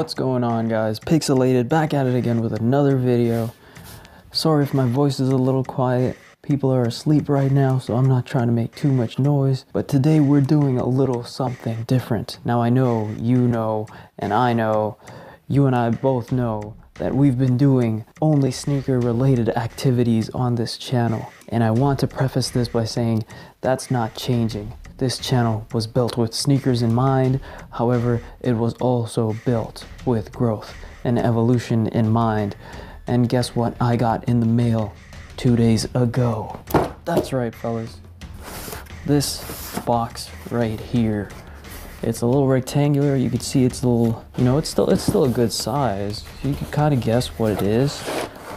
What's going on, guys? Pixelated back at it again with another video. Sorry if my voice is a little quiet. People are asleep right now, so I'm not trying to make too much noise. But today we're doing a little something different. Now I know, and I know, you and I both know that we've been doing only sneaker related activities on this channel. And I want to preface this by saying that's not changing. This channel was built with sneakers in mind. However, it was also built with growth and evolution in mind. And guess what I got in the mail 2 days ago? That's right, fellas. This box right here. It's a little rectangular. You can see it's a little, it's still a good size. You can kind of guess what it is.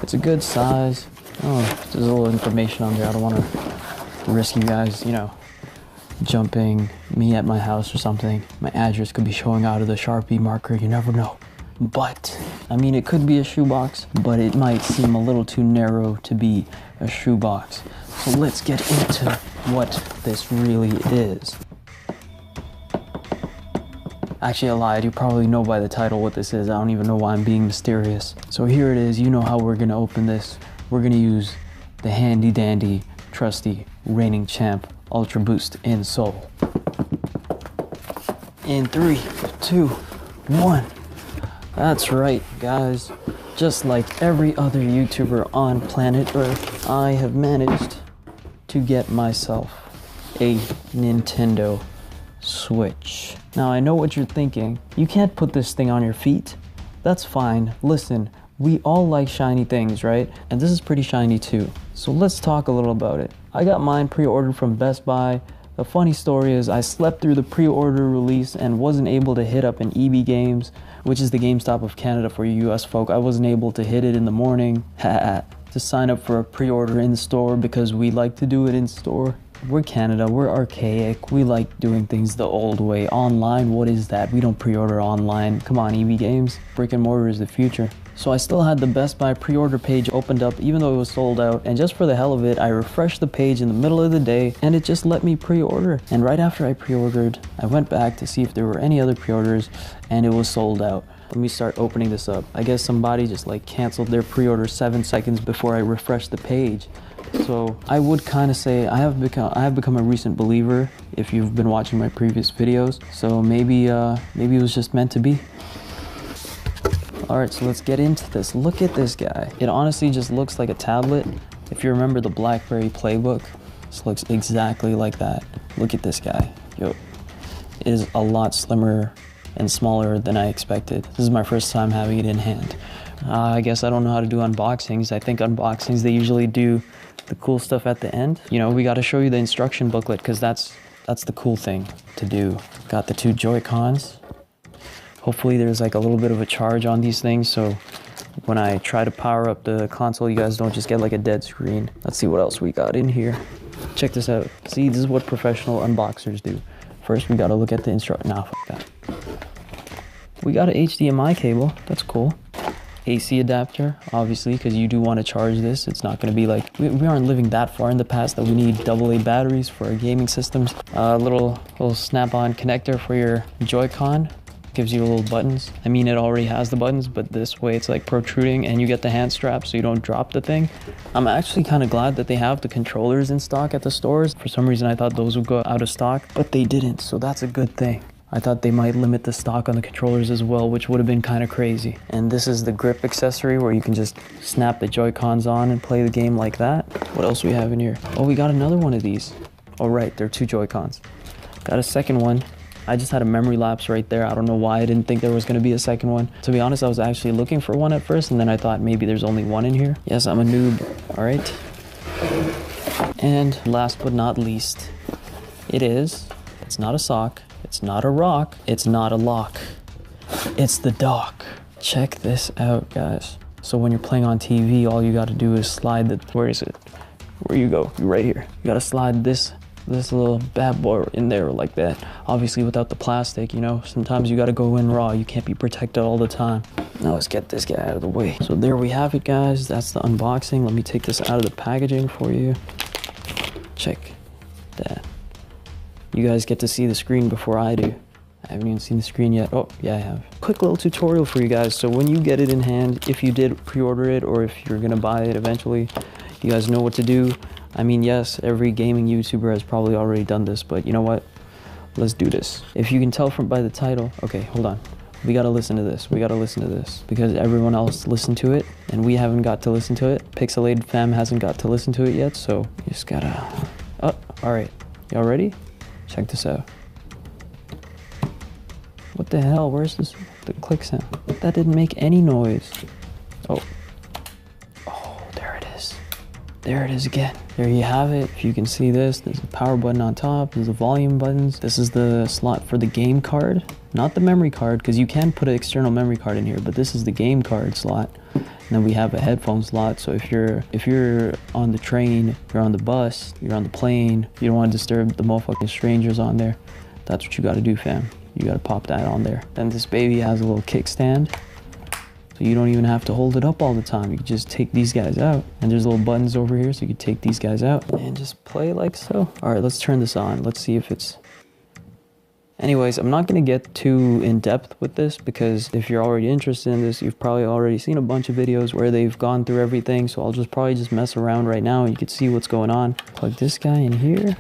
It's a good size. Oh, there's a little information on there. I don't want to risk you guys, jumping me at my house or something. My address could be showing out of the Sharpie marker. You never know. But, I mean, it could be a shoebox, but it might seem a little too narrow to be a shoebox. So let's get into what this really is. Actually, I lied. You probably know by the title what this is. I don't even know why I'm being mysterious. So here it is. You know how we're gonna open this. We're gonna use the handy dandy, trusty, reigning champ Ultra Boost insole. In 3, 2, 1. That's right, guys. Just like every other YouTuber on planet Earth, I have managed to get myself a Nintendo Switch. Now, I know what you're thinking. You can't put this thing on your feet. That's fine. Listen, we all like shiny things, right? And this is pretty shiny too. So let's talk a little about it. I got mine pre-ordered from Best Buy. The funny story is I slept through the pre-order release and wasn't able to hit up an EB Games, which is the GameStop of Canada for you US folk. I wasn't able to hit it in the morning to sign up for a pre-order in store because we like to do it in store. We're Canada, we're archaic, we like doing things the old way. Online, what is that? We don't pre-order online. Come on, EB Games, brick and mortar is the future. So I still had the Best Buy pre-order page opened up even though it was sold out, and just for the hell of it, I refreshed the page in the middle of the day and it just let me pre-order. And right after I pre-ordered, I went back to see if there were any other pre-orders and it was sold out. Let me start opening this up. I guess somebody just canceled their pre-order 7 seconds before I refreshed the page. So I would kind of say I have become a recent believer if you've been watching my previous videos. So maybe it was just meant to be. All right, so let's get into this. Look at this guy. It honestly just looks like a tablet. If you remember the BlackBerry Playbook, this looks exactly like that. Look at this guy. Yo, it is a lot slimmer and smaller than I expected. This is my first time having it in hand. I guess I don't know how to do unboxings. I think unboxings, they usually do the cool stuff at the end. We got to show you the instruction booklet because that's the cool thing to do. Got the 2 Joy-Cons. Hopefully there's a little bit of a charge on these things, so when I try to power up the console, you guys don't just get a dead screen. Let's see what else we got in here. Check this out. See, this is what professional unboxers do. First, we got to look at the instruction. Nah, fuck that. We got an HDMI cable. That's cool. AC adapter, obviously, because you do want to charge this. It's not going to be we aren't living that far in the past that we need AA batteries for our gaming systems. Little snap-on connector for your Joy-Con. Gives you little buttons. I mean, it already has the buttons, but this way it's protruding and you get the hand strap so you don't drop the thing. I'm actually kind of glad that they have the controllers in stock at the stores. For some reason, I thought those would go out of stock, but they didn't, so that's a good thing. I thought they might limit the stock on the controllers as well, which would have been kind of crazy. And this is the grip accessory where you can just snap the Joy-Cons on and play the game like that. What else do we have in here? Oh, we got another one of these. Oh, right, they're 2 Joy-Cons. Got a second one. I just had a memory lapse right there. I don't know why I didn't think there was going to be a second one. To be honest, I was actually looking for one at first, and then I thought maybe there's only one in here. Yes, I'm a noob. All right. And last but not least, it's not a sock. It's not a rock. It's not a lock. It's the dock. Check this out, guys. So when you're playing on TV, all you got to do is slide where is it? Where you go? You're right here. You got to slide this little bad boy in there like that. Obviously without the plastic, sometimes you got to go in raw. You can't be protected all the time. Now let's get this guy out of the way. So there we have it, guys. That's the unboxing. Let me take this out of the packaging for you. Check that. You guys get to see the screen before I do. I haven't even seen the screen yet. Oh, yeah, I have. Quick little tutorial for you guys. So when you get it in hand, if you did pre-order it or if you're gonna buy it eventually, you guys know what to do. I mean, yes, every gaming YouTuber has probably already done this, but you know what? Let's do this. If you can tell from by the title, okay, hold on. We gotta listen to this. We gotta listen to this because everyone else listened to it and we haven't got to listen to it. Pixelated fam hasn't got to listen to it yet, so you just gotta, oh, all right. Y'all ready? Check this out. What the hell? Where's this? The click sound. That didn't make any noise. Oh. Oh, there it is. There it is again. There you have it. If you can see this, there's a power button on top. There's the volume buttons. This is the slot for the game card, not the memory card, because you can put an external memory card in here, but this is the game card slot. And then we have a headphone slot. So if you're on the train, you're on the bus, you're on the plane, you don't want to disturb the motherfucking strangers on there, that's what you got to do, fam. You got to pop that on there. Then this baby has a little kickstand. So you don't even have to hold it up all the time. You can just take these guys out. And there's little buttons over here so you can take these guys out and just play like so. All right, let's turn this on. Let's see if it's... Anyways, I'm not going to get too in depth with this because if you're already interested in this, you've probably already seen a bunch of videos where they've gone through everything. So I'll probably just mess around right now and you can see what's going on. Plug this guy in here.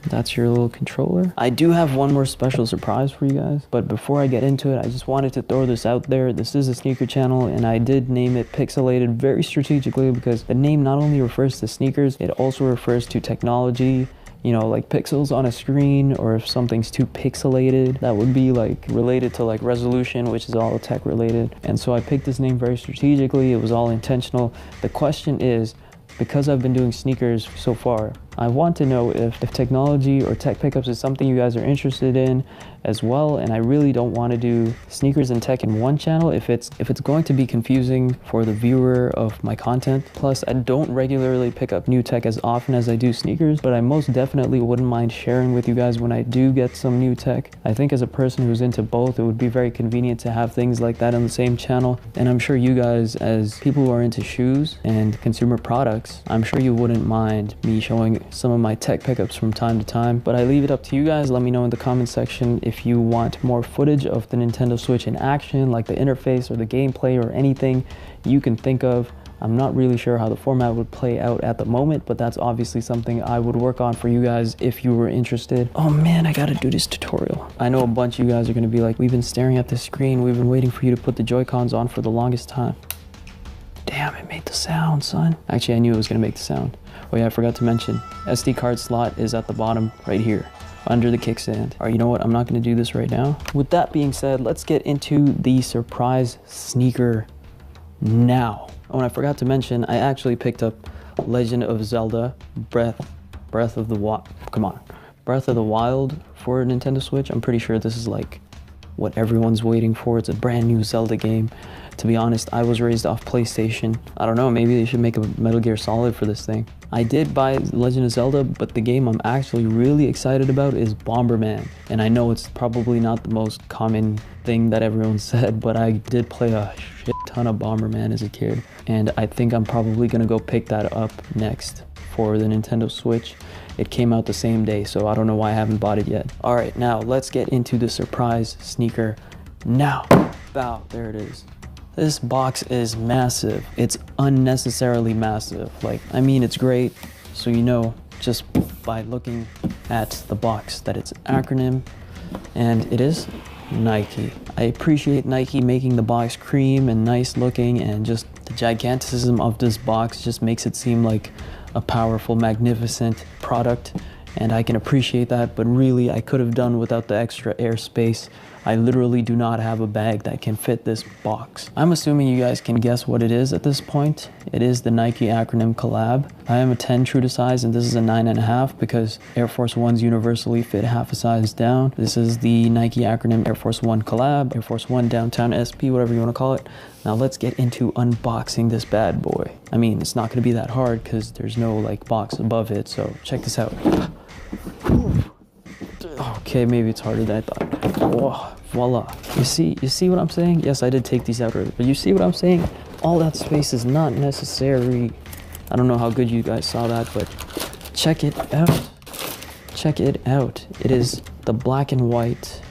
That's your little controller. I do have one more special surprise for you guys, but before I get into it, I just wanted to throw this out there. This is a sneaker channel and I did name it Pixelated very strategically because the name not only refers to sneakers, it also refers to technology, you know, like pixels on a screen, or if something's too pixelated, that would be like related to like resolution, which is all tech related. And so I picked this name very strategically. It was all intentional. The question is, because I've been doing sneakers so far, I want to know if technology or tech pickups is something you guys are interested in as well. And I really don't want to do sneakers and tech in one channel if it's going to be confusing for the viewer of my content. Plus, I don't regularly pick up new tech as often as I do sneakers, but I most definitely wouldn't mind sharing with you guys when I do get some new tech. I think as a person who's into both, it would be very convenient to have things like that on the same channel. And I'm sure you guys, as people who are into shoes and consumer products, I'm sure you wouldn't mind me showing some of my tech pickups from time to time, but I leave it up to you guys. Let me know in the comment section if you want more footage of the Nintendo Switch in action, like the interface or the gameplay or anything you can think of. I'm not really sure how the format would play out at the moment, but that's obviously something I would work on for you guys if you were interested. Oh man, I gotta do this tutorial. I know a bunch of you guys are gonna be like, we've been staring at the screen, we've been waiting for you to put the Joy-Cons on for the longest time. Damn, it made the sound, son. Actually, I knew it was gonna make the sound. Oh yeah, I forgot to mention, SD card slot is at the bottom right here, under the kickstand. All right, you know what? I'm not gonna do this right now. With that being said, let's get into the surprise sneaker now. Oh, and I forgot to mention, I actually picked up Legend of Zelda Breath of the Wild. Come on, Breath of the Wild for Nintendo Switch. I'm pretty sure this is like what everyone's waiting for. It's a brand new Zelda game. To be honest, I was raised off PlayStation. I don't know, maybe they should make a Metal Gear Solid for this thing. I did buy Legend of Zelda, but the game I'm actually really excited about is Bomberman. And I know it's probably not the most common thing that everyone said, but I did play a shit ton of Bomberman as a kid. And I think I'm probably gonna go pick that up next for the Nintendo Switch. It came out the same day, so I don't know why I haven't bought it yet. All right, now let's get into the surprise sneaker now. Bow, there it is. This box is massive. It's unnecessarily massive. Like, I mean, it's great. So you know, just by looking at the box, that it's an acronym, and it is Nike. I appreciate Nike making the box cream and nice looking, and just the gigantism of this box just makes it seem like a powerful, magnificent product. And I can appreciate that, but really I could have done without the extra airspace. I literally do not have a bag that can fit this box. I'm assuming you guys can guess what it is at this point. It is the Nike acronym Collab. I am a 10 true to size and this is a 9.5 because Air Force Ones universally fit half a size down. This is the Nike acronym Air Force One Collab, Air Force One Downtown SP, whatever you want to call it. Now let's get into unboxing this bad boy. I mean, it's not going to be that hard because there's no like box above it, so check this out. Okay, maybe it's harder than I thought. Whoa, voila. You see what I'm saying? Yes, I did take these out earlier, but you see what I'm saying? All that space is not necessary. I don't know how good you guys saw that, but check it out. Check it out. It is the black and white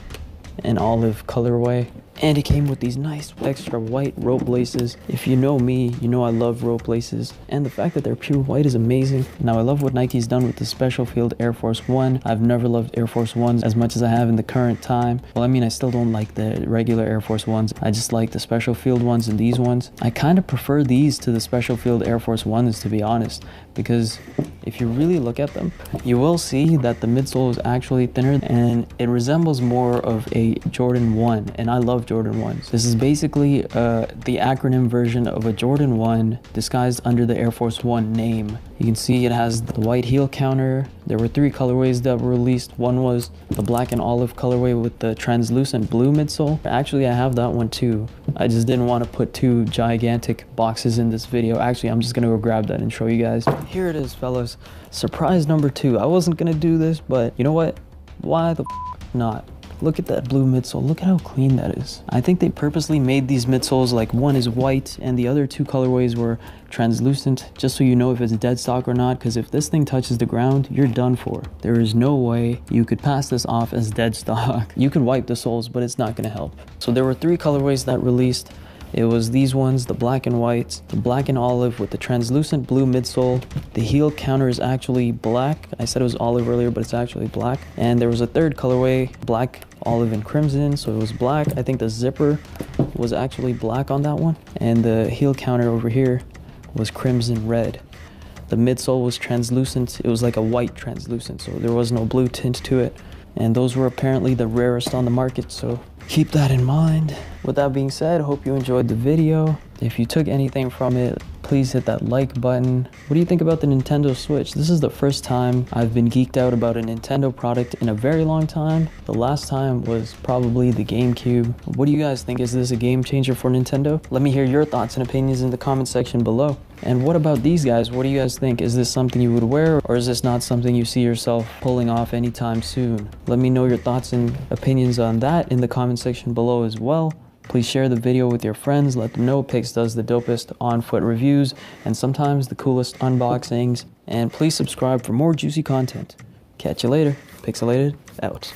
and olive colorway. And it came with these nice extra white rope laces. If you know me, you know I love rope laces. And the fact that they're pure white is amazing. Now I love what Nike's done with the Special Field Air Force One. I've never loved Air Force Ones as much as I have in the current time. Well, I mean, I still don't like the regular Air Force Ones. I just like the Special Field ones and these ones. I kind of prefer these to the Special Field Air Force Ones, to be honest, because if you really look at them, you will see that the midsole is actually thinner and it resembles more of a Jordan 1, and I love Jordan 1s. This is basically the acronym version of a Jordan 1 disguised under the Air Force One name. You can see it has the white heel counter. There were 3 colorways that were released. One was the black and olive colorway with the translucent blue midsole. Actually, I have that one too. I just didn't want to put 2 gigantic boxes in this video. Actually, I'm just gonna go grab that and show you guys. Here it is, fellas. Surprise number 2. I wasn't gonna do this, but you know what? Why the not? Look at that blue midsole. Look at how clean that is. I think they purposely made these midsoles like one is white and the other 2 colorways were translucent, just so you know if it's dead stock or not, because if this thing touches the ground, you're done for. There is no way you could pass this off as dead stock. You could wipe the soles, but it's not gonna help. So there were 3 colorways that released. It was these ones, the black and white, the black and olive with the translucent blue midsole. The heel counter is actually black. I said it was olive earlier, but it's actually black. And there was a 3rd colorway, black, olive, and crimson, so it was black. I think the zipper was actually black on that one. And the heel counter over here was crimson red. The midsole was translucent. It was like a white translucent, so there was no blue tint to it. And those were apparently the rarest on the market, so keep that in mind. With that being said, hope you enjoyed the video. If you took anything from it, please hit that like button. What do you think about the Nintendo Switch? This is the first time I've been geeked out about a Nintendo product in a very long time. The last time was probably the GameCube. What do you guys think? Is this a game changer for Nintendo? Let me hear your thoughts and opinions in the comment section below. And what about these guys? What do you guys think? Is this something you would wear, or is this not something you see yourself pulling off anytime soon? Let me know your thoughts and opinions on that in the comment section below as well. Please share the video with your friends. Let them know Pix does the dopest on-foot reviews and sometimes the coolest unboxings. And please subscribe for more juicy content. Catch you later. Pixelated out.